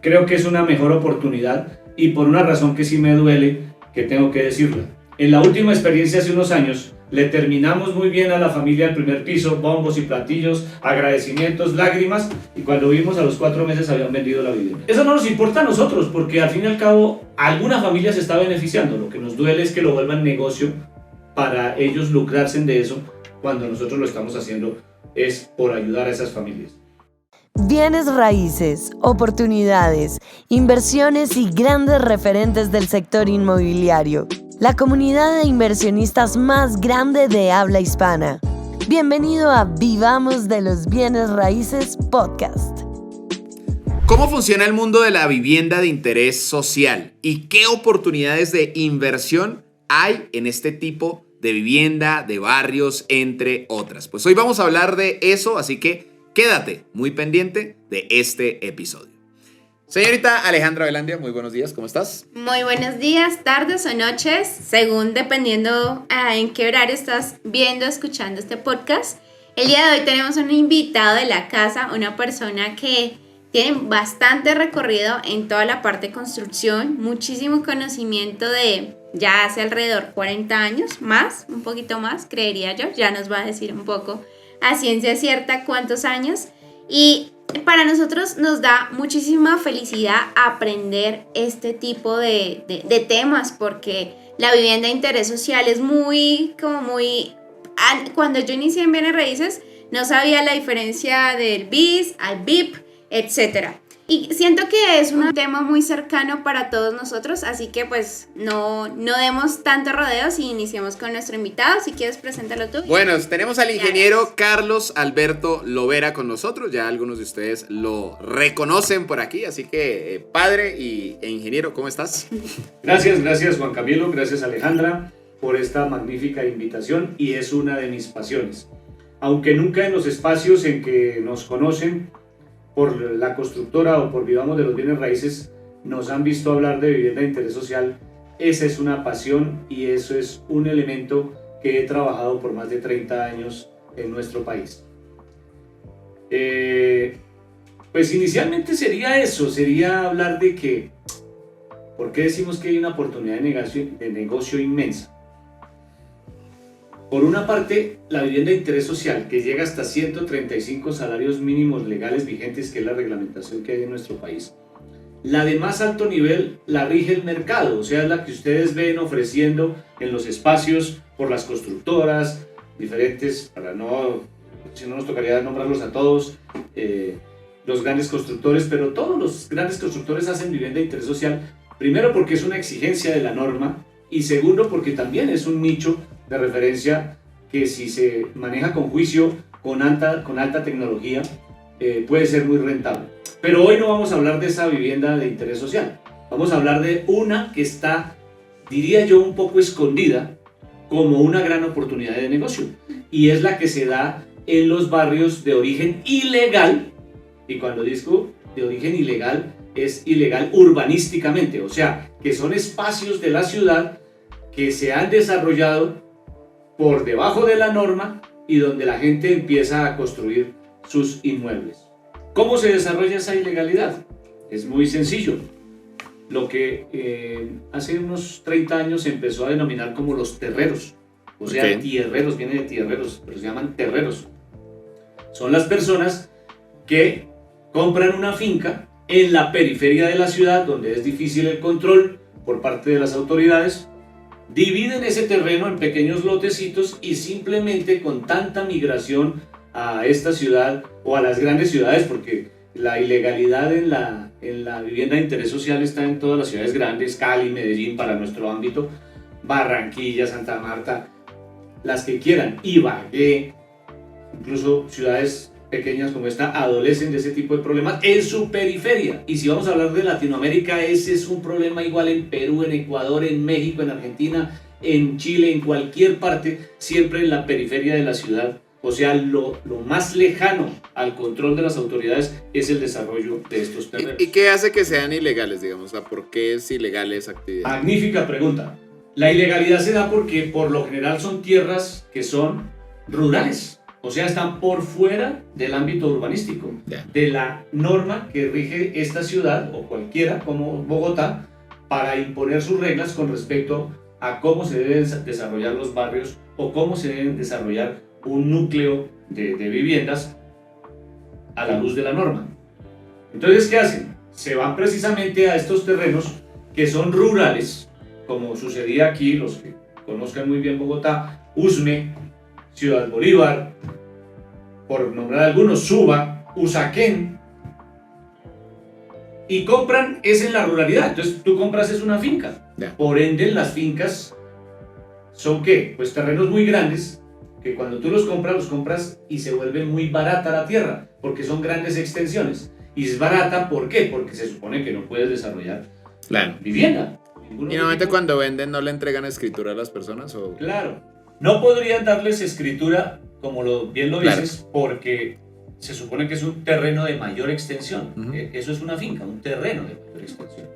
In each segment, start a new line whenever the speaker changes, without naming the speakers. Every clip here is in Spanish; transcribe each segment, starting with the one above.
creo que es una mejor oportunidad y por una razón que sí me duele, que tengo que decirla. En la última experiencia hace unos años, le terminamos muy bien a la familia el primer piso, bombos y platillos, agradecimientos, lágrimas, y cuando vimos a los 4 meses habían vendido la vivienda. Eso no nos importa a nosotros, porque al fin y al cabo alguna familia se está beneficiando. Lo que nos duele es que lo vuelvan negocio para ellos lucrarse de eso, cuando nosotros lo estamos haciendo es por ayudar a esas familias.
Bienes raíces, oportunidades, inversiones y grandes referentes del sector inmobiliario. La comunidad de inversionistas más grande de habla hispana. Bienvenido a Vivamos de los Bienes Raíces Podcast.
¿Cómo funciona el mundo de la vivienda de interés social? ¿Y qué oportunidades de inversión hay en este tipo de vivienda, de barrios, entre otras? Pues hoy vamos a hablar de eso, así que quédate muy pendiente de este episodio. Señorita Alejandra Velandia, muy buenos días, ¿cómo estás?
Muy buenos días, tardes o noches, según dependiendo en qué horario estás viendo, escuchando este podcast. El día de hoy tenemos un invitado de la casa, una persona que tiene bastante recorrido en toda la parte de construcción, muchísimo conocimiento de ya hace alrededor 40 años, más, un poquito más, creería yo, ya nos va a decir un poco a ciencia cierta cuántos años. Y para nosotros nos da muchísima felicidad aprender este tipo de temas, porque la vivienda de interés social es muy. Cuando yo inicié en bienes raíces, no sabía la diferencia del BIS al BIP, etc. Y siento que es un tema muy cercano para todos nosotros, así que pues no demos tantos rodeos y iniciemos con nuestro invitado. Si quieres, preséntalo tú.
Bueno, tenemos al ingeniero Carlos Alberto Lovera con nosotros. Ya algunos de ustedes lo reconocen por aquí, así que padre e ingeniero, ¿cómo estás?
Gracias Juan Camilo, gracias Alejandra por esta magnífica invitación, y es una de mis pasiones. Aunque nunca en los espacios en que nos conocen por la constructora o por Vivamos de los Bienes Raíces nos han visto hablar de vivienda de interés social, esa es una pasión y eso es un elemento que he trabajado por más de 30 años en nuestro país. Pues inicialmente sería eso, sería hablar de que, ¿por qué decimos que hay una oportunidad de negocio inmensa? Por una parte, la vivienda de interés social, que llega hasta 135 salarios mínimos legales vigentes, que es la reglamentación que hay en nuestro país. La de más alto nivel la rige el mercado, o sea, es la que ustedes ven ofreciendo en los espacios por las constructoras, diferentes, si no nos tocaría nombrarlos a todos, los grandes constructores, pero todos los grandes constructores hacen vivienda de interés social, primero porque es una exigencia de la norma, y segundo porque también es un nicho de referencia que, si se maneja con juicio, con alta tecnología, puede ser muy rentable. Pero hoy no vamos a hablar de esa vivienda de interés social, vamos a hablar de una que está, diría yo, un poco escondida como una gran oportunidad de negocio, y es la que se da en los barrios de origen ilegal. Y cuando digo de origen ilegal, es ilegal urbanísticamente, o sea, que son espacios de la ciudad que se han desarrollado por debajo de la norma y donde la gente empieza a construir sus inmuebles. ¿Cómo se desarrolla esa ilegalidad? Es muy sencillo. Lo que hace unos 30 años se empezó a denominar como los terreros, o sea, tierreros, viene de tierreros, pero se llaman terreros. Son las personas que compran una finca en la periferia de la ciudad, donde es difícil el control por parte de las autoridades, dividen ese terreno en pequeños lotecitos y simplemente, con tanta migración a esta ciudad o a las grandes ciudades, porque la ilegalidad en la vivienda de interés social está en todas las ciudades grandes, Cali, Medellín para nuestro ámbito, Barranquilla, Santa Marta, las que quieran, Ibagué, incluso ciudades pequeñas como esta adolecen de ese tipo de problemas en su periferia. Y si vamos a hablar de Latinoamérica, ese es un problema igual en Perú, en Ecuador, en México, en Argentina, en Chile, en cualquier parte, siempre en la periferia de la ciudad. O sea, lo más lejano al control de las autoridades es el desarrollo de estos terrenos.
¿Y qué hace que sean ilegales, digamos? O sea, ¿por qué es ilegal esa actividad?
Magnífica pregunta. La ilegalidad se da porque por lo general son tierras que son rurales. O sea, están por fuera del ámbito urbanístico, de la norma que rige esta ciudad o cualquiera como Bogotá para imponer sus reglas con respecto a cómo se deben desarrollar los barrios o cómo se deben desarrollar un núcleo de viviendas a la luz de la norma. Entonces, ¿qué hacen? Se van precisamente a estos terrenos que son rurales, como sucedía aquí, los que conozcan muy bien Bogotá, Usme, Ciudad Bolívar, por nombrar algunos, Suba, Usaquén, y compran es en la ruralidad. Entonces tú compras es una finca. Por ende, las fincas son ¿qué? Pues terrenos muy grandes que cuando tú los compras y se vuelve muy barata la tierra porque son grandes extensiones. Y es barata, ¿por qué? Porque se supone que no puedes desarrollar vivienda.
¿Y normalmente cuando venden no le entregan escritura a las personas? ¿O?
Claro. No podrían darles escritura, como bien lo dices, porque se supone que es un terreno de mayor extensión. Eso es una finca, un terreno de mayor extensión.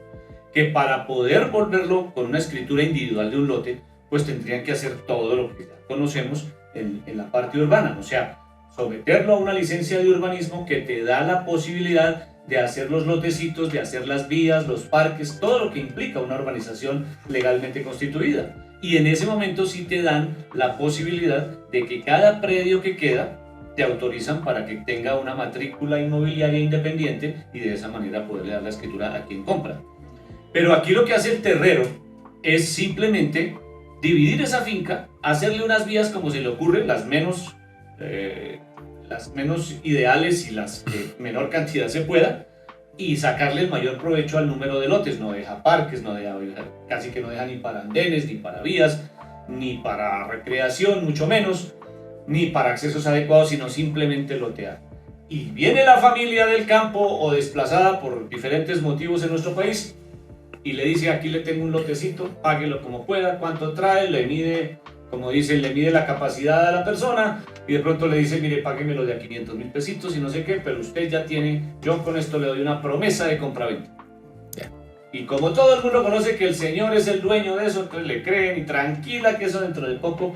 Que para poder volverlo con una escritura individual de un lote, pues tendrían que hacer todo lo que ya conocemos en la parte urbana. O sea, someterlo a una licencia de urbanismo que te da la posibilidad de hacer los lotecitos, de hacer las vías, los parques, todo lo que implica una urbanización legalmente constituida. Y en ese momento sí te dan la posibilidad de que cada predio que queda te autorizan para que tenga una matrícula inmobiliaria independiente y de esa manera poderle dar la escritura a quien compra. Pero aquí lo que hace el terrero es simplemente dividir esa finca, hacerle unas vías como se le ocurre, las menos ideales y las que menor cantidad se pueda, y sacarle el mayor provecho al número de lotes. No deja parques, casi que no deja ni para andenes, ni para vías, ni para recreación, mucho menos, ni para accesos adecuados, sino simplemente lotear. Y viene la familia del campo o desplazada por diferentes motivos en nuestro país y le dice: aquí le tengo un lotecito, páguelo como pueda, cuánto trae, le mide, como dicen, le mide la capacidad a la persona y de pronto le dice: mire, páguemelo de a 500,000 pesitos y no sé qué, pero usted ya tiene, yo con esto le doy una promesa de compraventa. Y como todo el mundo conoce que el señor es el dueño de eso, entonces le creen y tranquila que eso dentro de poco,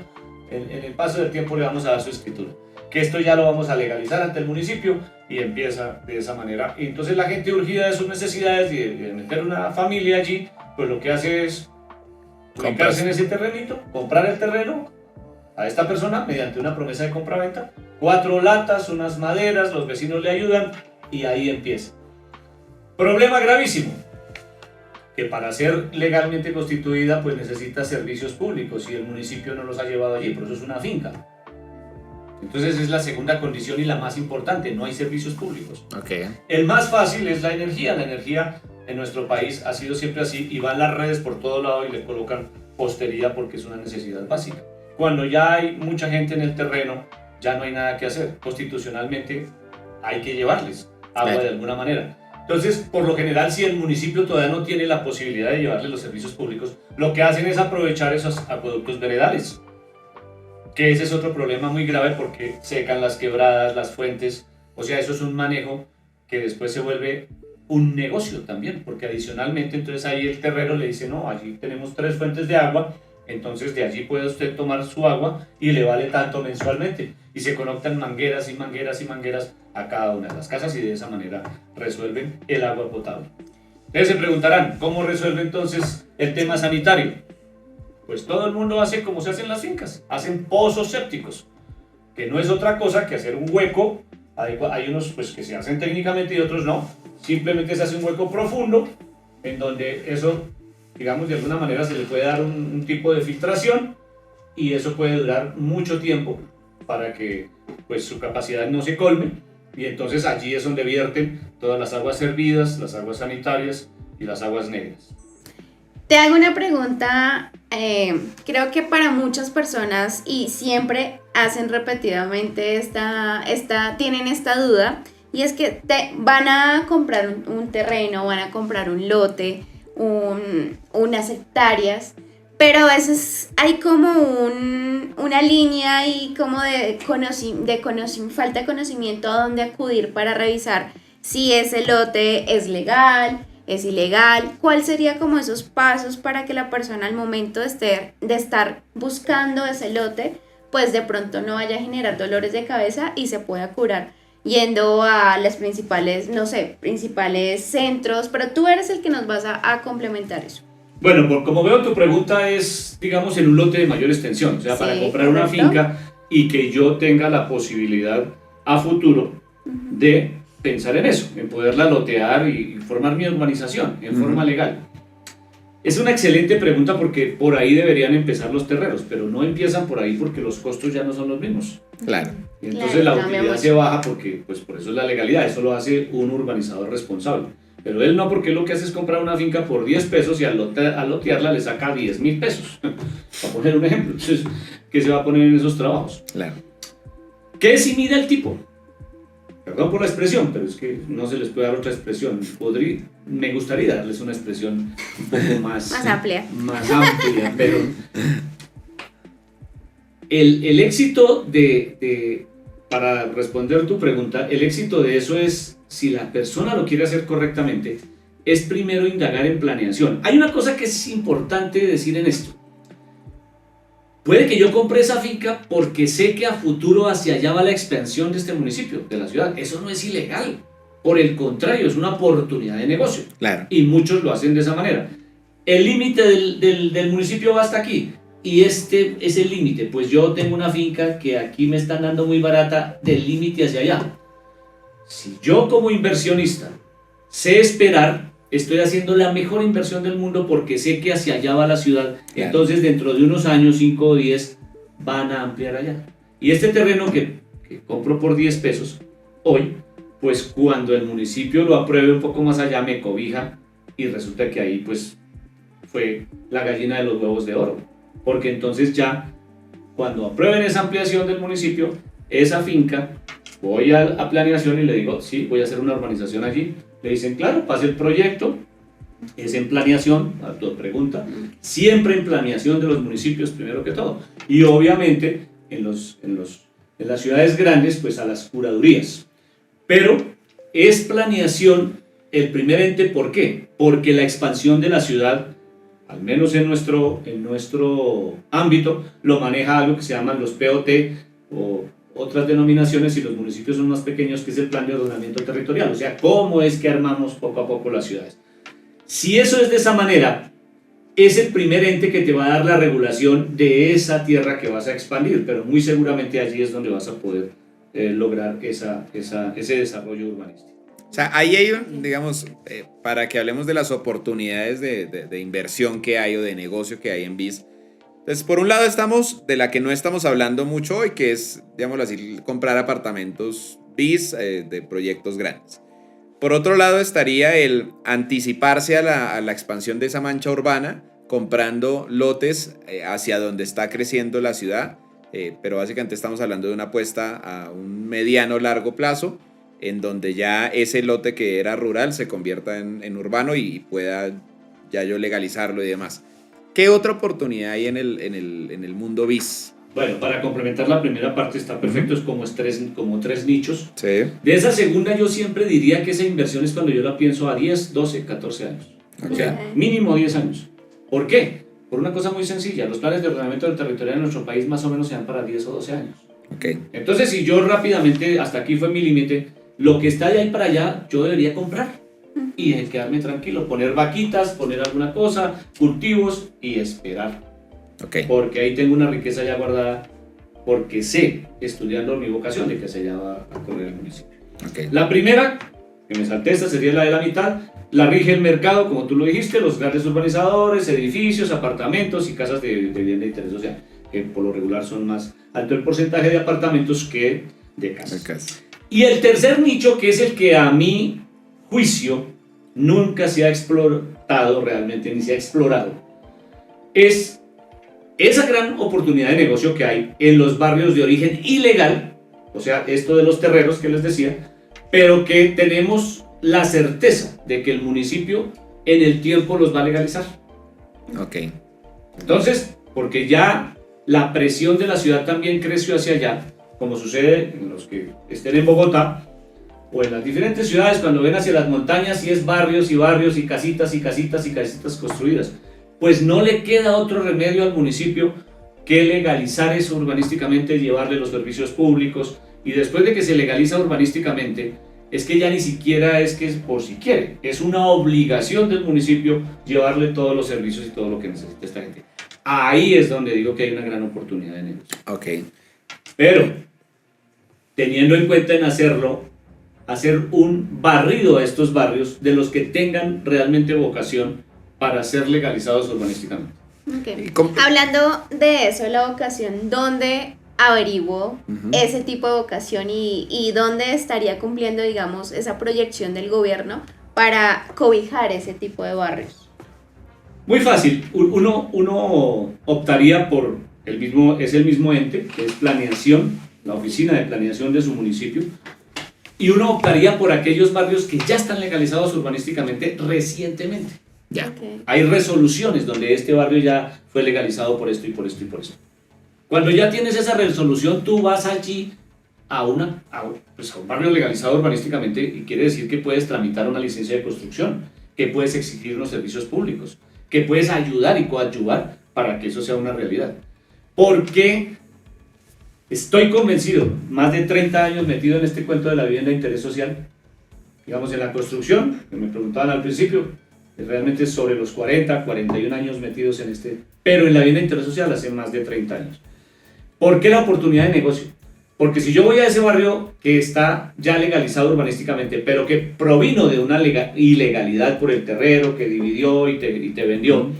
en el paso del tiempo, le vamos a dar su escritura. Que esto ya lo vamos a legalizar ante el municipio y empieza de esa manera. Y entonces la gente, urgida de sus necesidades y de meter una familia allí, pues lo que hace es ubicarse en ese terrenito, comprar el terreno a esta persona mediante una promesa de compraventa, 4 latas, unas maderas, los vecinos le ayudan y ahí empieza. Problema gravísimo, que para ser legalmente constituida pues necesita servicios públicos y el municipio no los ha llevado allí, por eso es una finca. Entonces es la segunda condición y la más importante: no hay servicios públicos. El más fácil es la energía. La energía en nuestro país ha sido siempre así y van las redes por todo lado y le colocan postería porque es una necesidad básica. Cuando ya hay mucha gente en el terreno, ya no hay nada que hacer. Constitucionalmente hay que llevarles agua de alguna manera. Entonces, por lo general, si el municipio todavía no tiene la posibilidad de llevarles los servicios públicos, lo que hacen es aprovechar esos acueductos veredales. Que ese es otro problema muy grave porque secan las quebradas, las fuentes. O sea, eso es un manejo que después se vuelve un negocio también, porque adicionalmente entonces ahí el terreno le dice: no, allí tenemos 3 fuentes de agua, entonces de allí puede usted tomar su agua y le vale tanto mensualmente. Y se conectan mangueras y mangueras y mangueras a cada una de las casas y de esa manera resuelven el agua potable. Ustedes se preguntarán, ¿cómo resuelve entonces el tema sanitario? Pues todo el mundo hace como se hace en las fincas, hacen pozos sépticos, que no es otra cosa que hacer un hueco. Hay unos pues que se hacen técnicamente y otros no, simplemente se hace un hueco profundo en donde eso, digamos, de alguna manera se le puede dar un tipo de filtración y eso puede durar mucho tiempo para que pues su capacidad no se colme, y entonces allí es donde vierten todas las aguas hervidas, las aguas sanitarias y las aguas negras.
Te hago una pregunta, creo que para muchas personas, y siempre hacen repetidamente tienen esta duda, y es que van a comprar un terreno, van a comprar un lote, unas hectáreas, pero a veces hay como una línea ahí como de falta de conocimiento a dónde acudir para revisar si ese lote es legal, es ilegal. ¿Cuál sería como esos pasos para que la persona al momento de estar buscando ese lote pues de pronto no vaya a generar dolores de cabeza y se pueda curar yendo a las principales, no sé, principales centros, pero tú eres el que nos vas a complementar eso.
Bueno, como veo, tu pregunta es, digamos, en un lote de mayor extensión, o sea,
Sí,
para comprar una
correcto.
finca y que yo tenga la posibilidad a futuro de pensar en eso, en poderla lotear y formar mi urbanización en forma legal. Es una excelente pregunta porque por ahí deberían empezar los terreros, pero no empiezan por ahí porque los costos ya no son los mismos.
Claro.
Y entonces
Claro,
la
cambia
utilidad
mucho.
se baja porque, pues por eso es la legalidad, eso lo hace un urbanizador responsable. Pero él no, porque lo que hace es comprar una finca por 10 pesos y al lotearla le saca 10.000 pesos. Para poner un ejemplo. Entonces, ¿qué se va a poner en esos trabajos?
Claro.
¿Qué si mide el tipo? Perdón por la expresión, pero es que no se les puede dar otra expresión. Me gustaría darles una expresión un poco más
amplia.
Más amplia, pero el éxito para responder tu pregunta, el éxito de eso es, si la persona lo quiere hacer correctamente, es primero indagar en planeación. Hay una cosa que es importante decir en esto. Puede que yo compre esa finca porque sé que a futuro hacia allá va la expansión de este municipio, de la ciudad. Eso no es ilegal. Por el contrario, es una oportunidad de negocio.
Claro.
Y muchos lo hacen de esa manera. El límite del municipio va hasta aquí. Y este es el límite. Pues yo tengo una finca que aquí me están dando muy barata del límite hacia allá. Si yo como inversionista sé esperar, estoy haciendo la mejor inversión del mundo porque sé que hacia allá va la ciudad.
Claro.
Entonces dentro de unos años, 5 o 10, van a ampliar allá. Y este terreno que compro por 10 pesos hoy, pues cuando el municipio lo apruebe un poco más allá, me cobija y resulta que ahí pues fue la gallina de los huevos de oro. Porque entonces ya, cuando aprueben esa ampliación del municipio, esa finca, voy a planeación y le digo, sí, voy a hacer una urbanización allí. Le dicen, claro, pase el proyecto, es en planeación, a tu pregunta, siempre en planeación de los municipios primero que todo. Y obviamente en las ciudades grandes, pues a las curadurías. Pero es planeación el primer ente, ¿por qué? Porque la expansión de la ciudad, al menos en nuestro ámbito, lo maneja algo que se llaman los POT o otras denominaciones, y los municipios son más pequeños, que es el plan de ordenamiento territorial, o sea, cómo es que armamos poco a poco las ciudades. Si eso es de esa manera, es el primer ente que te va a dar la regulación de esa tierra que vas a expandir, pero muy seguramente allí es donde vas a poder lograr ese desarrollo urbanístico.
O sea, ahí hay, digamos, para que hablemos de las oportunidades de inversión que hay o de negocio que hay en BIS. Entonces, por un lado estamos de la que no estamos hablando mucho hoy, que es, digámoslo así, comprar apartamentos BIS de proyectos grandes. Por otro lado estaría el anticiparse a la expansión de esa mancha urbana, comprando lotes hacia donde está creciendo la ciudad, pero básicamente estamos hablando de una apuesta a un mediano largo plazo, en donde ya ese lote que era rural se convierta en urbano y pueda ya yo legalizarlo y demás. ¿Qué otra oportunidad hay en el mundo BIS?
Bueno, para complementar la primera parte está perfecto, es como tres nichos.
Sí.
De esa segunda yo siempre diría que esa inversión es cuando yo la pienso a 10, 12, 14 años.
Ok.
O sea, mínimo 10 años. ¿Por qué? Por una cosa muy sencilla, los planes de ordenamiento del territorio en nuestro país más o menos se dan para 10 o 12 años.
Ok.
Entonces, si yo rápidamente, hasta aquí fue mi límite, lo que está de ahí para allá, yo debería comprar y quedarme tranquilo, poner vaquitas, poner alguna cosa, cultivos y esperar.
Ok.
Porque ahí tengo una riqueza ya guardada, porque sé, estudiando mi vocación, de que se allá va a correr el municipio.
Ok.
La primera, que me salté, esta sería la de la mitad, la rige el mercado, como tú lo dijiste, los grandes urbanizadores, edificios, apartamentos y casas de vivienda de interés social, que por lo regular son más alto el porcentaje de apartamentos que de casas.
Ok.
Y el tercer nicho, que es el que a mi juicio nunca se ha explotado realmente, ni se ha explorado, es esa gran oportunidad de negocio que hay en los barrios de origen ilegal, o sea, esto de los terreros que les decía, pero que tenemos la certeza de que el municipio en el tiempo los va a legalizar.
Ok.
Entonces, porque ya la presión de la ciudad también creció hacia allá, como sucede en los que estén en Bogotá o en las diferentes ciudades, cuando ven hacia las montañas y es barrios y barrios y casitas y casitas y casitas construidas, pues no le queda otro remedio al municipio que legalizar eso urbanísticamente, llevarle los servicios públicos, y después de que se legaliza urbanísticamente, es que ya ni siquiera es que es por si quiere, es una obligación del municipio llevarle todos los servicios y todo lo que necesita esta gente. Ahí es donde digo que hay una gran oportunidad de negocio.
Ok.
Pero, teniendo en cuenta en hacerlo, hacer un barrido a estos barrios de los que tengan realmente vocación para ser legalizados urbanísticamente.
Okay. Hablando de eso, la vocación, ¿dónde averiguo ese tipo de vocación y dónde estaría cumpliendo, digamos, esa proyección del gobierno para cobijar ese tipo de barrios?
Muy fácil, uno optaría por el mismo ente, que es planeación, la oficina de planeación de su municipio, y uno optaría por aquellos barrios que ya están legalizados urbanísticamente recientemente.
Ya.
Okay.
Hay resoluciones donde este barrio ya fue legalizado por esto y por esto y por esto. Cuando ya tienes esa resolución, tú vas allí a un barrio legalizado urbanísticamente, y quiere decir que puedes tramitar una licencia de construcción, que puedes exigir unos servicios públicos, que puedes ayudar y coadyuvar para que eso sea una realidad. Porque estoy convencido, más de 30 años metido en este cuento de la vivienda de interés social, digamos en la construcción, que me preguntaban al principio, realmente sobre los 40, 41 años metidos en este, pero en la vivienda de interés social hace más de 30 años. ¿Por qué la oportunidad de negocio? Porque si yo voy a ese barrio que está ya legalizado urbanísticamente, pero que provino de una ilegalidad por el terrero que dividió y te vendió,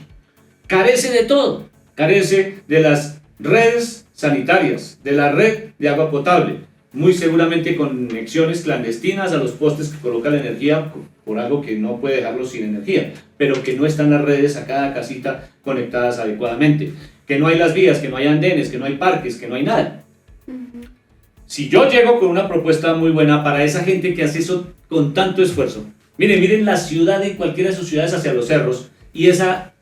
carece de todo. Carece de las redes sanitarias, de la red de agua potable, muy seguramente conexiones clandestinas a los postes que coloca la energía por algo que no puede dejarlos sin energía, pero que no están las redes a cada casita conectadas adecuadamente, que no hay las vías, que no hay andenes, que no hay parques, que no hay nada. Si yo llego con una propuesta muy buena para esa gente que hace eso con tanto esfuerzo, miren la ciudad de cualquiera de sus ciudades hacia los cerros, y esa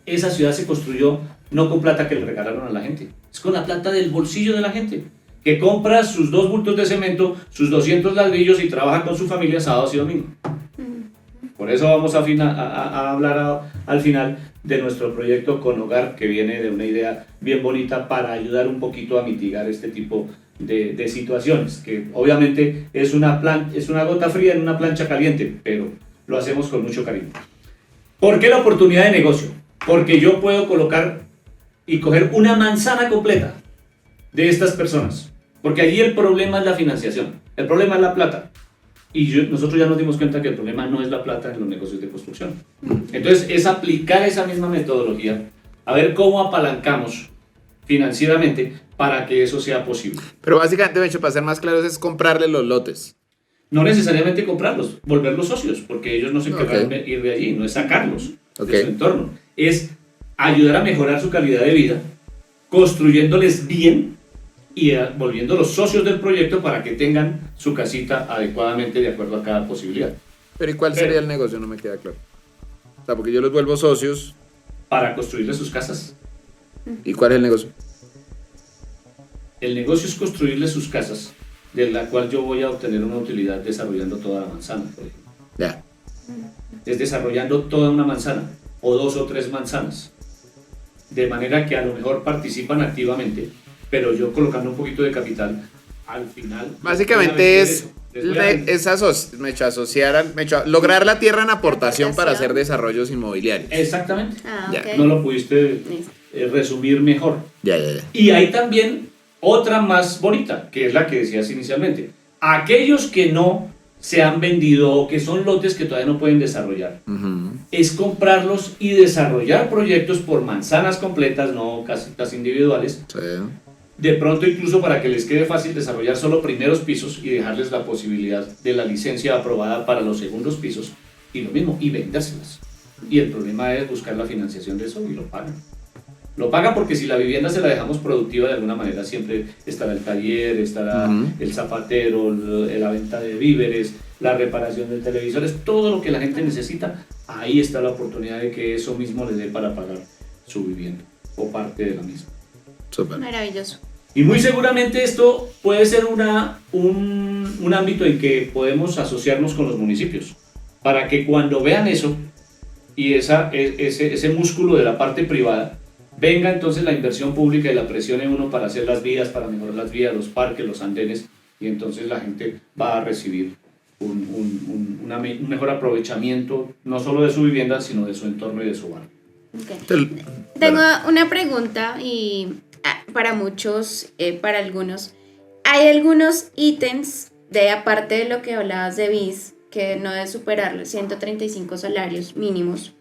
ciudad se construyó no con plata que le regalaron a la gente, es con la plata del bolsillo de la gente, que compra sus 2 bultos de cemento, sus 200 ladrillos y trabaja con su familia sábados y domingos. Por eso vamos a hablar al final de nuestro proyecto Con Hogar, que viene de una idea bien bonita para ayudar un poquito a mitigar este tipo de situaciones, que obviamente es una gota fría en una plancha caliente, pero lo hacemos con mucho cariño. ¿Por qué la oportunidad de negocio? Porque yo puedo colocar y coger una manzana completa de estas personas, porque allí el problema es la financiación, el problema es la plata, y nosotros ya nos dimos cuenta que el problema no es la plata en los negocios de construcción. Entonces es aplicar esa misma metodología, a ver cómo apalancamos financieramente para que eso sea posible.
Pero básicamente, de hecho, para ser más claros, es comprarle los lotes.
No necesariamente comprarlos, volverlos socios, porque ellos no se encargan de ir de allí, no es sacarlos de su entorno, es ayudar a mejorar su calidad de vida, construyéndoles bien y volviéndolos socios del proyecto para que tengan su casita adecuadamente de acuerdo a cada posibilidad.
Pero ¿y cuál sería el negocio? No me queda claro. O sea, porque yo los vuelvo socios.
Para construirles sus casas.
¿Y cuál es el negocio?
El negocio es construirles sus casas, de la cual yo voy a obtener una utilidad desarrollando toda la manzana, por ejemplo.
Ya.
Es desarrollando toda una manzana, o 2 o 3 manzanas, de manera que a lo mejor participan activamente, pero yo colocando un poquito de capital, al final...
Básicamente es lograr la tierra en aportación para hacer desarrollos inmobiliarios.
Exactamente.
Okay.
No lo pudiste resumir mejor.
Ya.
Y hay también otra más bonita, que es la que decías inicialmente. Aquellos que no se han vendido o que son lotes que todavía no pueden desarrollar, es comprarlos y desarrollar proyectos por manzanas completas, no casitas individuales.
Sí.
De pronto incluso para que les quede fácil desarrollar solo primeros pisos y dejarles la posibilidad de la licencia aprobada para los segundos pisos, y lo mismo, y vendérselas. Y el problema es buscar la financiación de eso, y lo pagan. Lo pagan porque si la vivienda se la dejamos productiva de alguna manera, siempre estará el taller, estará el zapatero, la venta de víveres, la reparación de televisores, todo lo que la gente necesita. Ahí está la oportunidad de que eso mismo les dé para pagar su vivienda o parte de la misma.
Super.
Maravilloso.
Y muy seguramente esto puede ser un ámbito en que podemos asociarnos con los municipios, para que cuando vean eso y ese músculo de la parte privada, venga entonces la inversión pública y la presión en uno para hacer las vías, para mejorar las vías, los parques, los andenes, y entonces la gente va a recibir un mejor aprovechamiento, no solo de su vivienda, sino de su entorno y de su barrio.
Okay. Tengo una pregunta y para muchos, para algunos, ¿hay algunos ítems aparte de lo que hablabas de BIS, que no debe superar los 135 salarios mínimos,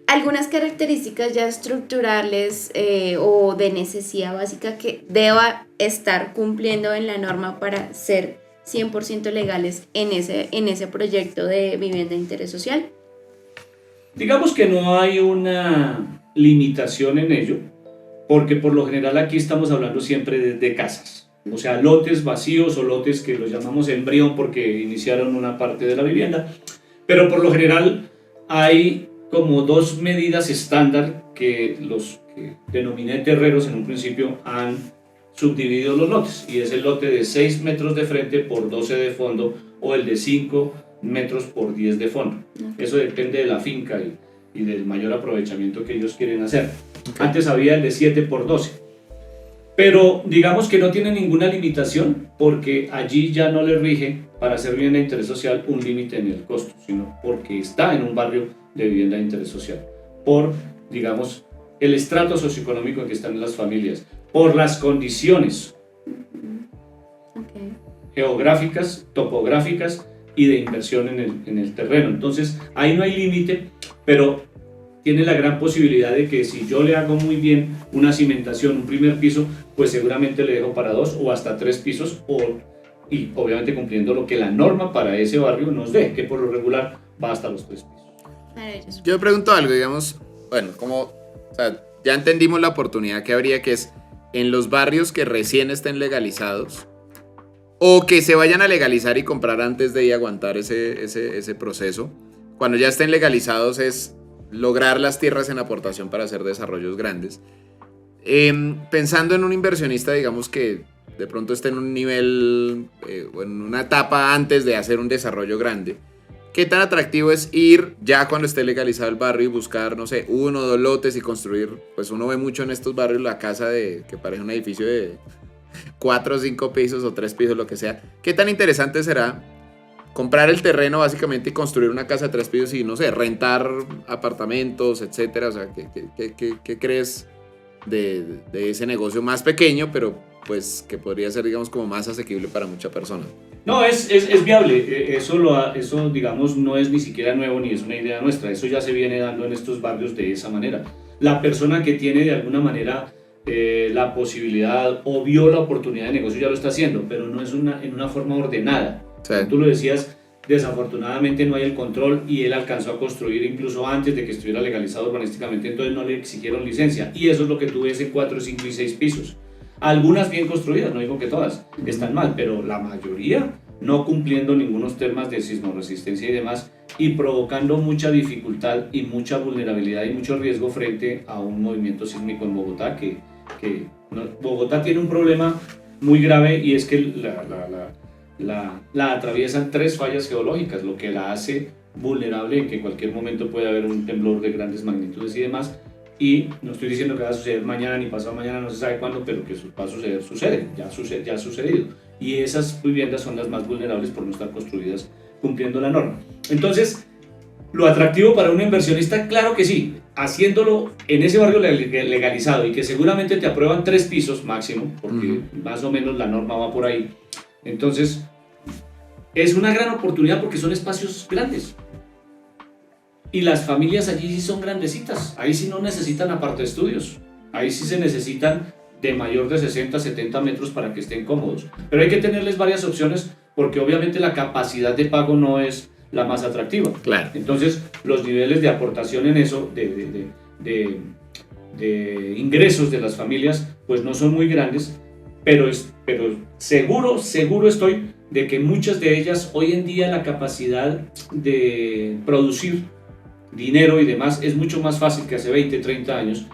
algunas características ya estructurales o de necesidad básica que deba estar cumpliendo en la norma para ser 100% legales en ese proyecto de vivienda de interés social?
Digamos que no hay una limitación en ello, porque por lo general aquí estamos hablando siempre de casas, o sea, lotes vacíos o lotes que los llamamos embrión porque iniciaron una parte de la vivienda, pero por lo general hay como dos medidas estándar que los que denominé terreros en un principio han subdividido los lotes, y es el lote de 6 metros de frente por 12 de fondo o el de 5 metros por 10 de fondo. Eso depende de la finca y del mayor aprovechamiento que ellos quieren hacer. Antes había el de 7 por 12, pero digamos que no tiene ninguna limitación porque allí ya no le rige para hacer vivienda de interés social un límite en el costo, sino porque está en un barrio de vivienda de interés social, por, digamos, el estrato socioeconómico en que están las familias, por las condiciones geográficas, topográficas y de inversión en el terreno. Entonces ahí no hay límite, pero tiene la gran posibilidad de que si yo le hago muy bien una cimentación, un primer piso, pues seguramente le dejo para 2 o hasta 3 pisos, y obviamente cumpliendo lo que la norma para ese barrio nos dé, que por lo regular va hasta los 3 pisos.
Yo pregunto algo, digamos, bueno, o sea, ya entendimos la oportunidad que habría, que es en los barrios que recién estén legalizados o que se vayan a legalizar y comprar antes de ir a aguantar ese proceso. Cuando ya estén legalizados es lograr las tierras en aportación para hacer desarrollos grandes. Pensando en un inversionista, digamos, que de pronto esté en un nivel o en una etapa antes de hacer un desarrollo grande, ¿qué tan atractivo es ir ya cuando esté legalizado el barrio y buscar, no sé, 1 o 2 lotes y construir? Pues uno ve mucho en estos barrios la casa que parece un edificio de 4 o 5 pisos o 3 pisos, lo que sea. ¿Qué tan interesante será comprar el terreno básicamente y construir una casa de 3 pisos y, no sé, rentar apartamentos, etcétera? O sea, ¿qué crees de ese negocio más pequeño, pero pues que podría ser, digamos, como más asequible para mucha persona?
No, es viable. Eso, digamos, no es ni siquiera nuevo ni es una idea nuestra. Eso ya se viene dando en estos barrios de esa manera. La persona que tiene de alguna manera la posibilidad o vio la oportunidad de negocio ya lo está haciendo, pero no es en una forma ordenada. Sí. Como tú lo decías, desafortunadamente no hay el control, y él alcanzó a construir incluso antes de que estuviera legalizado urbanísticamente, entonces no le exigieron licencia, y eso es lo que tú ves en 4, 5 y 6 pisos. Algunas bien construidas, no digo que todas están mal, pero la mayoría no cumpliendo ningunos temas de sismoresistencia y demás, y provocando mucha dificultad y mucha vulnerabilidad y mucho riesgo frente a un movimiento sísmico en Bogotá, Bogotá tiene un problema muy grave, y es que la atraviesan 3 fallas geológicas, lo que la hace vulnerable en que en cualquier momento puede haber un temblor de grandes magnitudes y demás. Y no estoy diciendo que va a suceder mañana ni pasado mañana, no se sabe cuándo, pero que va a suceder, ya ha sucedido. Y esas viviendas son las más vulnerables por no estar construidas cumpliendo la norma. Entonces, lo atractivo para un inversionista, claro que sí, haciéndolo en ese barrio legalizado y que seguramente te aprueban 3 pisos máximo, porque más o menos la norma va por ahí. Entonces, es una gran oportunidad porque son espacios grandes. Y las familias allí sí son grandecitas, ahí sí no necesitan aparte estudios, ahí sí se necesitan de mayor de 60, 70 metros para que estén cómodos. Pero hay que tenerles varias opciones porque obviamente la capacidad de pago no es la más atractiva. Claro. Entonces los niveles de aportación en eso, de ingresos de las familias, pues no son muy grandes, pero seguro estoy de que muchas de ellas hoy en día la capacidad de producir dinero y demás es mucho más fácil que hace 20, 30 años,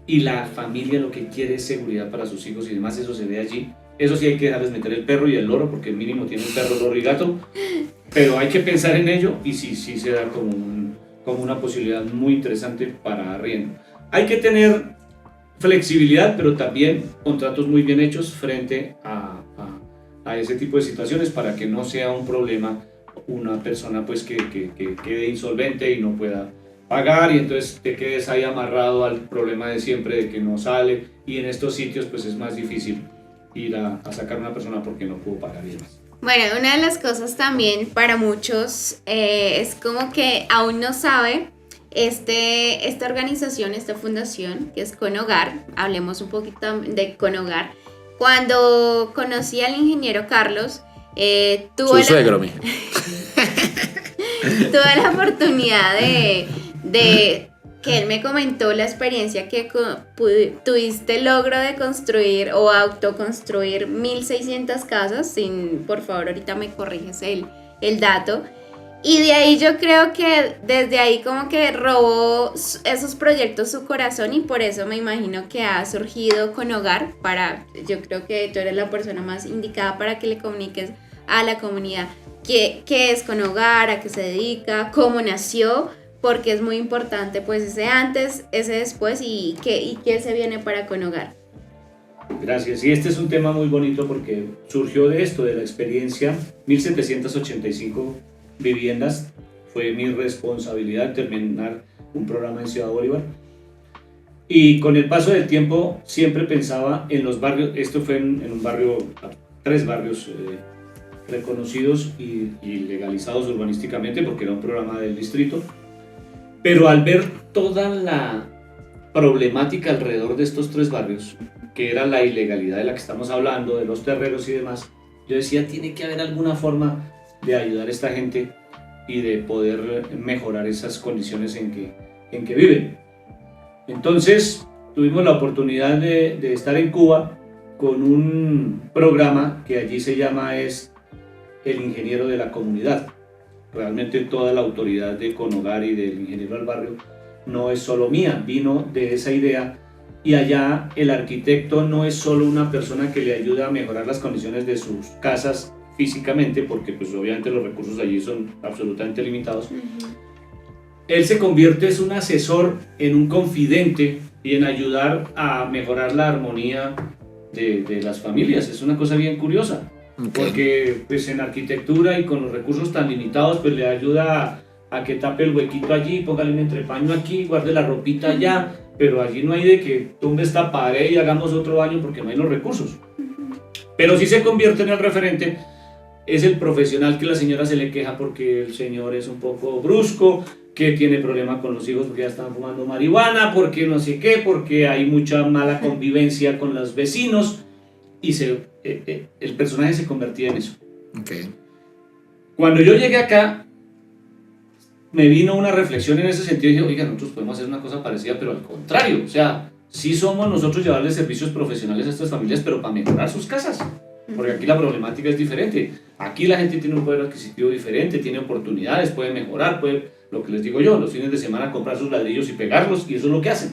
y la familia lo que quiere es seguridad para sus hijos y demás. Eso se ve allí. Eso sí, hay que dejarles meter el perro y el loro, porque mínimo tiene un perro, loro y gato, pero hay que pensar en ello, y sí se da como una posibilidad muy interesante para arriendo. Hay que tener flexibilidad, pero también contratos muy bien hechos frente a ese tipo de situaciones para que no sea un problema una persona pues que quede insolvente y no pueda pagar y entonces te quedes ahí amarrado al problema de siempre de que no sale y en estos sitios pues es más difícil ir a sacar a una persona porque no pudo pagar y demás.
Bueno, una de las cosas también para muchos es como que aún no sabe esta organización, esta fundación que es Conhogar. Hablemos un poquito de Conhogar. Cuando conocí al ingeniero Carlos, tuve la oportunidad de que él me comentó la experiencia que tuviste el logro de construir o autoconstruir 1.600 casas, por favor ahorita me corriges el dato, y de ahí yo creo que desde ahí como que robó esos proyectos su corazón y por eso me imagino que ha surgido Conhogar. Yo creo que tú eres la persona más indicada para que le comuniques a la comunidad qué es Conhogar, a qué se dedica, cómo nació, porque es muy importante pues ese antes, ese después y qué se viene para Conhogar.
Gracias, y este es un tema muy bonito porque surgió de esto, de la experiencia. 1785 viviendas, fue mi responsabilidad terminar un programa en Ciudad Bolívar y con el paso del tiempo siempre pensaba en los barrios. Esto fue en un barrio, 3 barrios reconocidos y legalizados urbanísticamente porque era un programa del distrito, pero al ver toda la problemática alrededor de estos 3 barrios, que era la ilegalidad de la que estamos hablando, de los terreros y demás, yo decía, tiene que haber alguna forma de ayudar a esta gente y de poder mejorar esas condiciones en que viven. Entonces tuvimos la oportunidad de estar en Cuba con un programa que allí se llama es el ingeniero de la comunidad. Realmente toda la autoridad de Conhogar y del ingeniero del barrio no es solo mía, vino de esa idea y allá el arquitecto no es solo una persona que le ayuda a mejorar las condiciones de sus casas físicamente, porque pues obviamente los recursos allí son absolutamente limitados. Él se convierte en un asesor, en un confidente y en ayudar a mejorar la armonía de las familias. Es una cosa bien curiosa, porque pues en arquitectura y con los recursos tan limitados pues le ayuda a que tape el huequito allí, póngale un entrepaño aquí, guarde la ropita allá, pero allí no hay de que tumbe esta pared y hagamos otro baño porque no hay los recursos. Pero sí se convierte en el referente. Es el profesional que la señora se le queja porque el señor es un poco brusco, que tiene problema con los hijos porque ya están fumando marihuana, porque no sé qué, porque hay mucha mala convivencia con los vecinos y el personaje se convertía en eso.
Okay.
Cuando yo llegué acá, me vino una reflexión en ese sentido y dije, oiga, nosotros podemos hacer una cosa parecida, pero al contrario, o sea, sí somos nosotros llevarles servicios profesionales a estas familias, pero para mejorar sus casas. Porque aquí la problemática es diferente. Aquí la gente tiene un poder adquisitivo diferente, tiene oportunidades, puede mejorar, lo que les digo yo, los fines de semana comprar sus ladrillos y pegarlos, y eso es lo que hacen.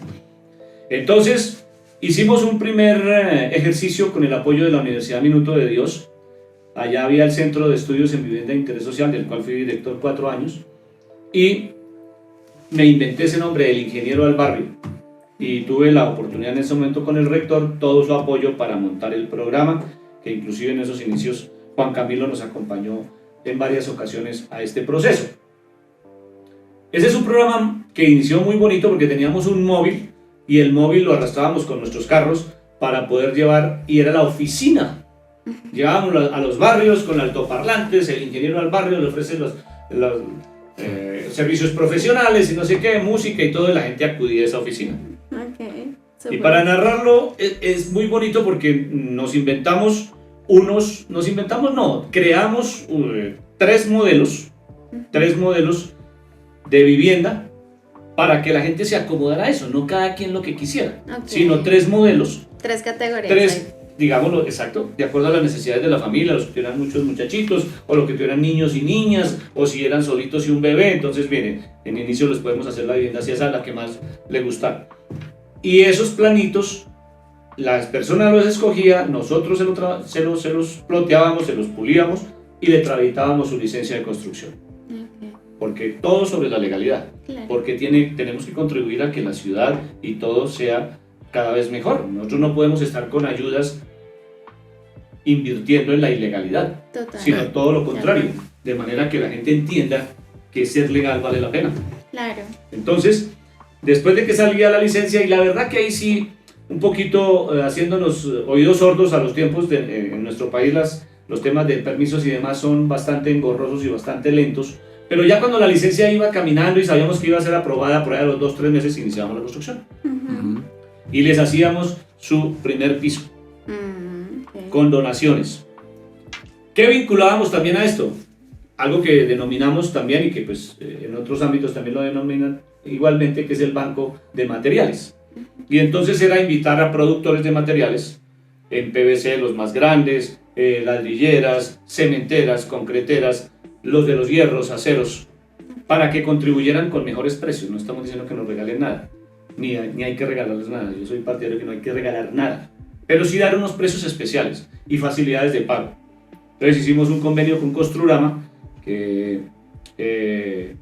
Entonces, hicimos un primer ejercicio con el apoyo de la Universidad Minuto de Dios. Allá había el Centro de Estudios en Vivienda de Interés Social, del cual fui director 4 años, y me inventé ese nombre, el ingeniero del barrio. Y tuve la oportunidad en ese momento con el rector, todo su apoyo para montar el programa, que inclusive en esos inicios Juan Camilo nos acompañó en varias ocasiones a este proceso. Ese es un programa que inició muy bonito porque teníamos un móvil y el móvil lo arrastrábamos con nuestros carros para poder llevar, y era la oficina. Llevábamos a los barrios con altoparlantes, el ingeniero al barrio le ofrece los servicios profesionales y no sé qué, música y todo, y la gente acudía a esa oficina.
Okay,
y para narrarlo es muy bonito porque creamos 3 modelos de vivienda para que la gente se acomodara a eso, no cada quien lo que quisiera, sino 3 modelos.
3 categorías.
3, digámoslo, exacto, de acuerdo a las necesidades de la familia, los que tuvieran muchos muchachitos, o los que tuvieran niños y niñas, o si eran solitos y un bebé, entonces viene, en inicio les podemos hacer la vivienda hacia esa, la que más le gustara. Y esos planitos, las personas los escogían, nosotros se los ploteábamos, se los pulíamos y le tramitábamos su licencia de construcción. Porque todo sobre la legalidad, claro. Porque tenemos que contribuir a que la ciudad y todo sea cada vez mejor. Nosotros no podemos estar con ayudas invirtiendo en la ilegalidad,
Total.
sino todo lo contrario, de manera que la gente entienda que ser legal vale la pena.
Claro.
Entonces, después de que salía la licencia, y la verdad que ahí sí, un poquito haciéndonos oídos sordos a los tiempos, en nuestro país los temas de permisos y demás son bastante engorrosos y bastante lentos, pero ya cuando la licencia iba caminando y sabíamos que iba a ser aprobada, por ahí a los 2-3 meses iniciábamos la construcción. Y les hacíamos su primer piso,
Okay.
con donaciones. ¿Qué vinculábamos también a esto? Algo que denominamos también y que pues en otros ámbitos también lo denominan igualmente, que es el banco de materiales. Y entonces era invitar a productores de materiales en PVC, los más grandes, ladrilleras, cementeras, concreteras, los de los hierros, aceros, para que contribuyeran con mejores precios. No estamos diciendo que nos regalen nada, ni hay que regalarles nada. Yo soy partidario de que no hay que regalar nada, pero sí dar unos precios especiales y facilidades de pago. Entonces hicimos un convenio con Construrama, que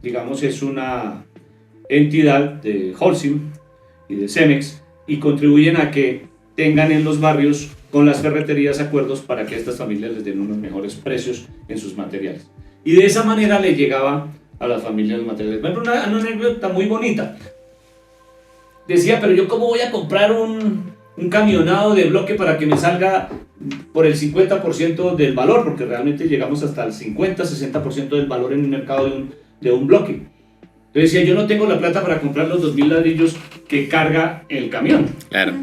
digamos es una entidad de Holcim y de Cemex, y contribuyen a que tengan en los barrios con las ferreterías acuerdos para que a estas familias les den unos mejores precios en sus materiales. Y de esa manera le llegaba a las familias los materiales. Por ejemplo, una anécdota muy bonita. Decía, pero yo cómo voy a comprar un camionado de bloque para que me salga por el 50% del valor, porque realmente llegamos hasta el 50-60% del valor en el mercado de un bloque. Entonces decía, yo no tengo la plata para comprar los 2.000 ladrillos que carga el camión.
Claro.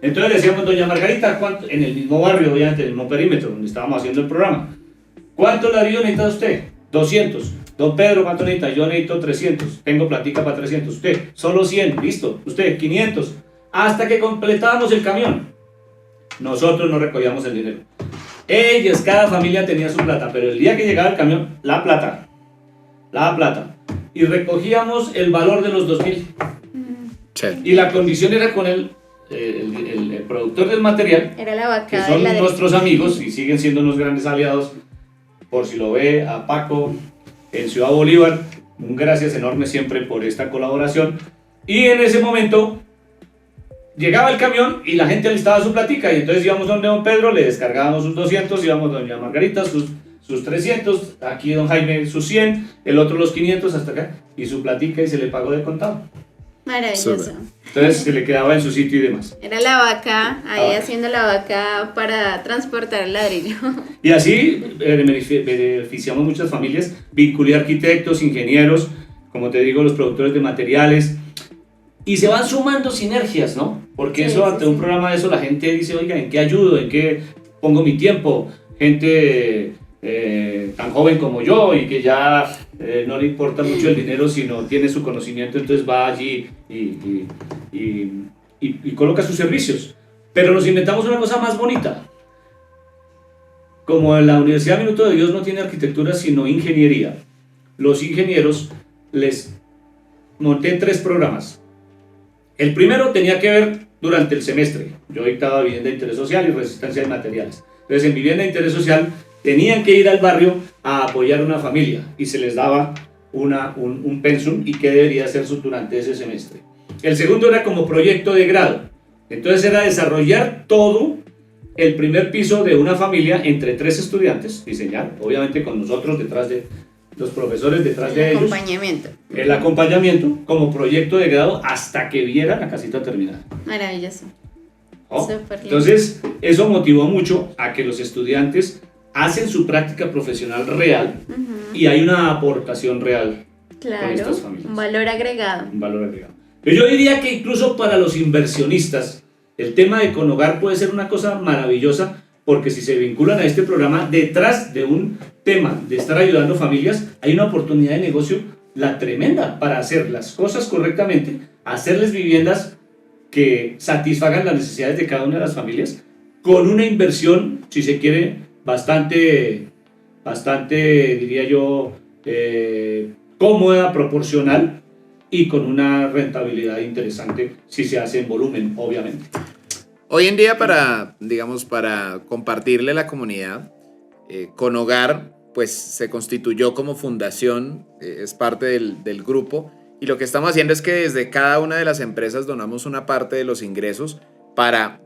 Entonces le decíamos, doña Margarita, ¿cuánto? En el mismo barrio, obviamente, en el mismo perímetro donde estábamos haciendo el programa. ¿Cuántos ladrillos necesita usted? 200. Don Pedro, ¿cuánto necesita? Yo necesito 300. Tengo platica para 300. Usted, solo 100. Listo. Usted, 500. Hasta que completábamos el camión. Nosotros no recogíamos el dinero. Ellos, cada familia tenía su plata, pero el día que llegaba el camión, la plata. Y recogíamos el valor de los 2.000. Y la condición era con el productor del material,
Era la vaca
que son
de la
nuestros amigos y siguen siendo unos grandes aliados. Por si lo ve, a Paco en Ciudad Bolívar, un gracias enorme siempre por esta colaboración. Y en ese momento llegaba el camión y la gente alistaba su platica, y entonces íbamos donde don Pedro, le descargábamos sus 200, íbamos donde doña Margarita sus 300, aquí don Jaime sus 100, el otro los 500 hasta acá, y su platica, y se le pagó de contado.
Maravilloso.
Súper.
Entonces se le quedaba en su sitio y demás.
Era la vaca, ahí
Ah.
haciendo la vaca para transportar el ladrillo.
Y así beneficiamos muchas familias, vinculé arquitectos, ingenieros, como te digo, los productores de materiales, y se van sumando sinergias, ¿no? Porque
Sí,
eso,
sí,
ante
sí.
un programa de eso, la gente dice, oiga, ¿en qué ayudo? ¿En qué pongo mi tiempo? Gente tan joven como yo y que ya no le importa mucho el dinero, sino tiene su conocimiento, entonces va allí y coloca sus servicios. Pero nos inventamos una cosa más bonita. Como la Universidad Minuto de Dios no tiene arquitectura sino ingeniería, los ingenieros les monté 3 programas. El primero tenía que ver durante el semestre. Yo dictaba vivienda de interés social y resistencia de materiales. Entonces en vivienda de interés social tenían que ir al barrio a apoyar a una familia y se les daba un pensum y qué debería hacer durante ese semestre. El segundo era como proyecto de grado. Entonces era desarrollar todo el primer piso de una familia entre 3 estudiantes, diseñar, obviamente con nosotros detrás de los profesores detrás de ellos,
Acompañamiento.
el acompañamiento como proyecto de grado hasta que viera la casita terminada.
Maravilloso.
¿Oh?
Súper lindo.
Entonces eso motivó mucho a que los estudiantes hacen su práctica profesional real y hay una aportación real con
Claro,
estas familias.
un valor agregado.
Un valor agregado. Pero yo diría que incluso para los inversionistas, el tema de Econogar puede ser una cosa maravillosa, porque si se vinculan a este programa, detrás de un tema de estar ayudando familias, hay una oportunidad de negocio, la tremenda, para hacer las cosas correctamente, hacerles viviendas que satisfagan las necesidades de cada una de las familias, con una inversión, si se quiere, bastante, diría yo, cómoda, proporcional, y con una rentabilidad interesante si se hace en volumen, obviamente.
Hoy en día para compartirle a la comunidad, Conogar pues se constituyó como fundación, es parte del grupo, y lo que estamos haciendo es que desde cada una de las empresas donamos una parte de los ingresos para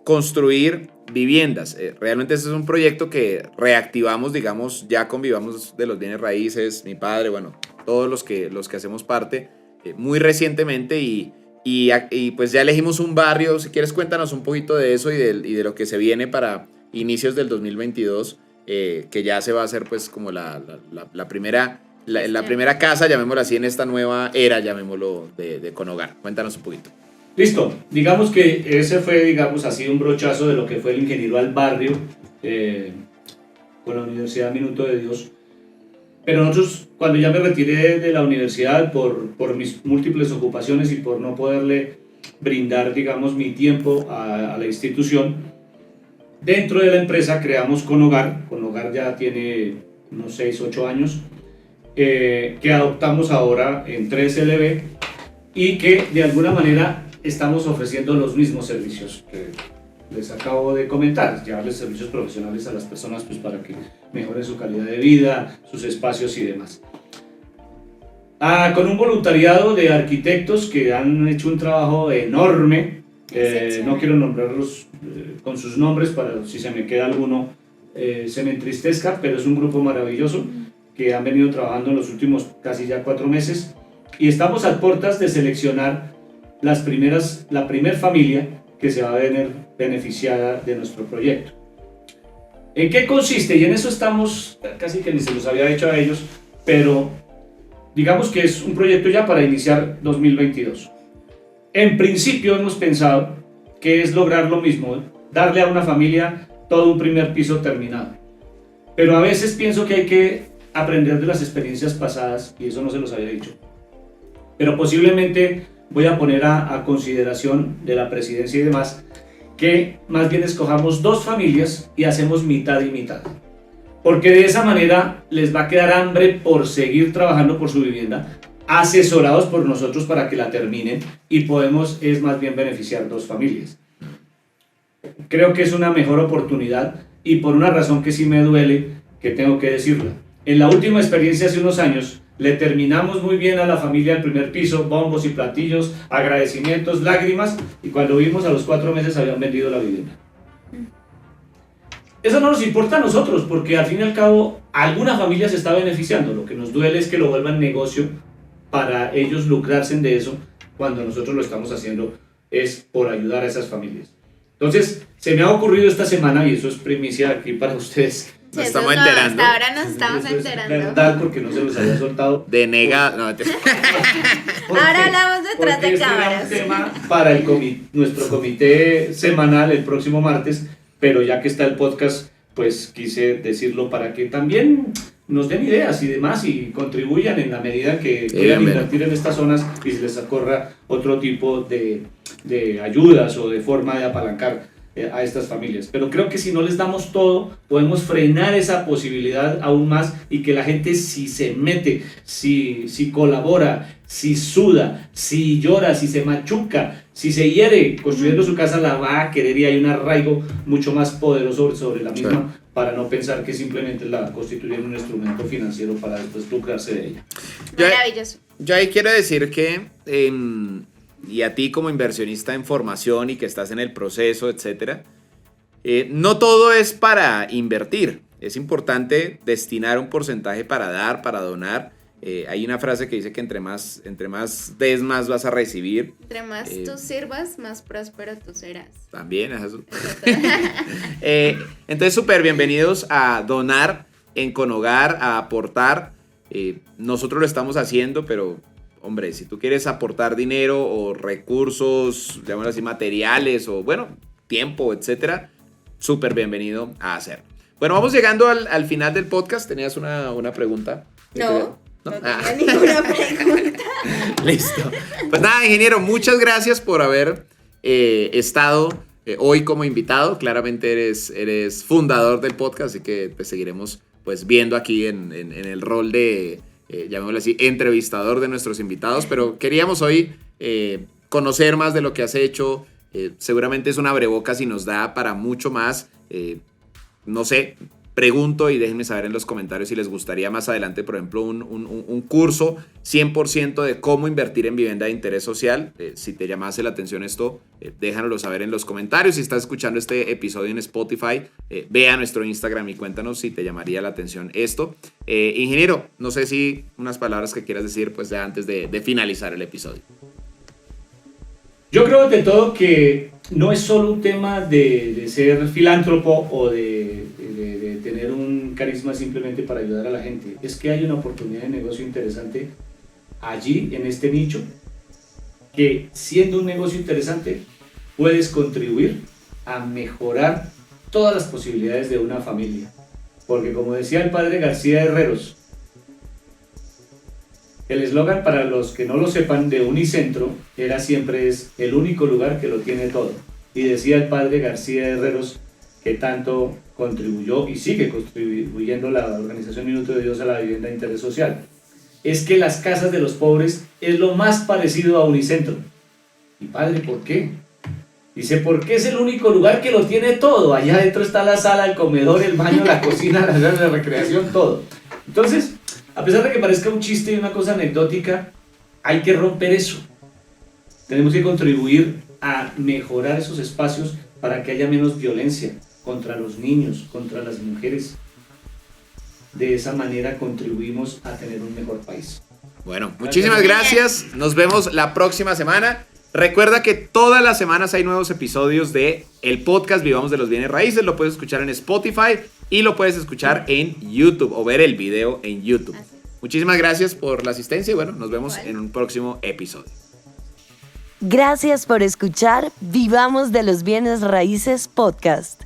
construir viviendas. Realmente ese es un proyecto que reactivamos, digamos, ya convivamos de los bienes raíces, mi padre, bueno, todos los que hacemos parte, muy recientemente y pues ya elegimos un barrio. Si quieres, cuéntanos un poquito de eso y de lo que se viene para inicios del 2022, que ya se va a hacer pues como la primera casa, llamémoslo así, en esta nueva era, llamémoslo, de Conogar. Cuéntanos un poquito.
Listo, digamos que ese fue, digamos así, un brochazo de lo que fue el ingeniero al barrio con la Universidad Minuto de Dios. Pero nosotros, cuando ya me retiré de la universidad por mis múltiples ocupaciones y por no poderle brindar, digamos, mi tiempo a la institución, dentro de la empresa creamos Conogar. Conogar ya tiene unos 6, 8 años, que adoptamos ahora en 3LB y que de alguna manera estamos ofreciendo los mismos servicios que les acabo de comentar, llevarles servicios profesionales a las personas pues, para que mejoren su calidad de vida, sus espacios y demás. Con un voluntariado de arquitectos que han hecho un trabajo enorme, no quiero nombrarlos con sus nombres para si se me queda alguno se me entristezca, pero es un grupo maravilloso que han venido trabajando en los últimos casi ya 4 meses y estamos a puertas de seleccionar la primer familia que se va a ver beneficiada de nuestro proyecto. ¿En qué consiste? Y en eso estamos, casi que ni se los había dicho a ellos, pero digamos que es un proyecto ya para iniciar 2022. En principio hemos pensado que es lograr lo mismo, darle a una familia todo un primer piso terminado. Pero a veces pienso que hay que aprender de las experiencias pasadas, y eso no se los había dicho. Pero posiblemente voy a poner a consideración de la presidencia y demás, que más bien escojamos 2 familias y hacemos mitad y mitad. Porque de esa manera les va a quedar hambre por seguir trabajando por su vivienda, asesorados por nosotros para que la terminen y podemos, es más bien beneficiar 2 familias. Creo que es una mejor oportunidad y por una razón que sí me duele, que tengo que decirla. En la última experiencia hace unos años, le terminamos muy bien a la familia el primer piso, bombos y platillos, agradecimientos, lágrimas, y cuando vimos a los 4 meses habían vendido la vivienda. Eso no nos importa a nosotros, porque al fin y al cabo alguna familia se está beneficiando. Lo que nos duele es que lo vuelvan negocio para ellos lucrarse de eso, cuando nosotros lo estamos haciendo es por ayudar a esas familias. Entonces, se me ha ocurrido esta semana, y eso es primicia aquí para ustedes.
Nos estamos enterando.
Hasta ahora nos estamos enterando.
Es verdad, porque no se los había soltado.
No,
ahora hablamos detrás de cámaras.
Este era un tema para nuestro comité semanal el próximo martes, pero ya que está el podcast, pues quise decirlo para que también nos den ideas y demás y contribuyan en la medida que quieran invertir en estas zonas y se les ocurra otro tipo de ayudas o de forma de apalancar a estas familias. Pero creo que si no les damos todo, podemos frenar esa posibilidad aún más y que la gente, si se mete, si colabora, si suda, si llora, si se machuca, si se hiere construyendo su casa, la va a querer y hay un arraigo mucho más poderoso sobre la misma, para no pensar que simplemente la constituyen un instrumento financiero para después lucrarse de ella.
Maravilloso.
Yo ahí quiero decir que y a ti como inversionista en formación y que estás en el proceso, etcétera, no todo es para invertir. Es importante destinar un porcentaje para dar, para donar. Hay una frase que dice que entre más des, más vas a recibir.
Entre más tú sirvas, más próspero tú serás.
También es eso. Entonces, súper bienvenidos a donar en Conogar, a aportar. Nosotros lo estamos haciendo, pero hombre, si tú quieres aportar dinero o recursos, llamémoslo así, materiales o, bueno, tiempo, etcétera, súper bienvenido a hacerlo. Bueno, vamos llegando al final del podcast. ¿Tenías una pregunta?
No tenía ninguna pregunta.
Listo. Pues nada, ingeniero, muchas gracias por haber estado hoy como invitado. Claramente eres fundador del podcast, así que te seguiremos pues viendo aquí en el rol de llamémoslo así, entrevistador de nuestros invitados, pero queríamos hoy conocer más de lo que has hecho. Seguramente es un abrebocas y nos da para mucho más. No sé, pregunto y déjenme saber en los comentarios si les gustaría más adelante, por ejemplo, un curso 100% de cómo invertir en vivienda de interés social. Si te llamase la atención esto, déjanoslo saber en los comentarios. Si estás escuchando este episodio en Spotify, ve a nuestro Instagram y cuéntanos si te llamaría la atención esto. Ingeniero, no sé si unas palabras que quieras decir pues ya antes de finalizar el episodio.
Yo creo de todo que no es solo un tema de ser filántropo o de tener un carisma simplemente para ayudar a la gente. Es que hay una oportunidad de negocio interesante allí, en este nicho, que siendo un negocio interesante puedes contribuir a mejorar todas las posibilidades de una familia. Porque como decía el padre García Herreros, el eslogan, para los que no lo sepan, de Unicentro era siempre es el único lugar que lo tiene todo. Y decía el padre García Herreros, que tanto contribuyó y sigue contribuyendo la organización Minuto de Dios a la vivienda de interés social, es que las casas de los pobres es lo más parecido a Unicentro. Y padre, ¿por qué? Dice, porque es el único lugar que lo tiene todo. Allá adentro está la sala, el comedor, el baño, la cocina, la área de recreación, todo. Entonces, a pesar de que parezca un chiste y una cosa anecdótica, hay que romper eso. Tenemos que contribuir a mejorar esos espacios para que haya menos violencia contra los niños, contra las mujeres. De esa manera contribuimos a tener un mejor país.
Bueno, muchísimas gracias. Nos vemos la próxima semana. Recuerda que todas las semanas hay nuevos episodios de el podcast Vivamos de los Bienes Raíces. Lo puedes escuchar en Spotify y lo puedes escuchar en YouTube o ver el video en YouTube. Muchísimas gracias por la asistencia y bueno, nos vemos en un próximo episodio.
Gracias por escuchar Vivamos de los Bienes Raíces Podcast.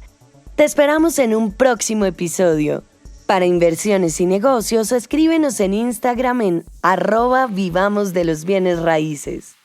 Te esperamos en un próximo episodio. Para inversiones y negocios, escríbenos en Instagram en @vivamosdelosbienesraíces.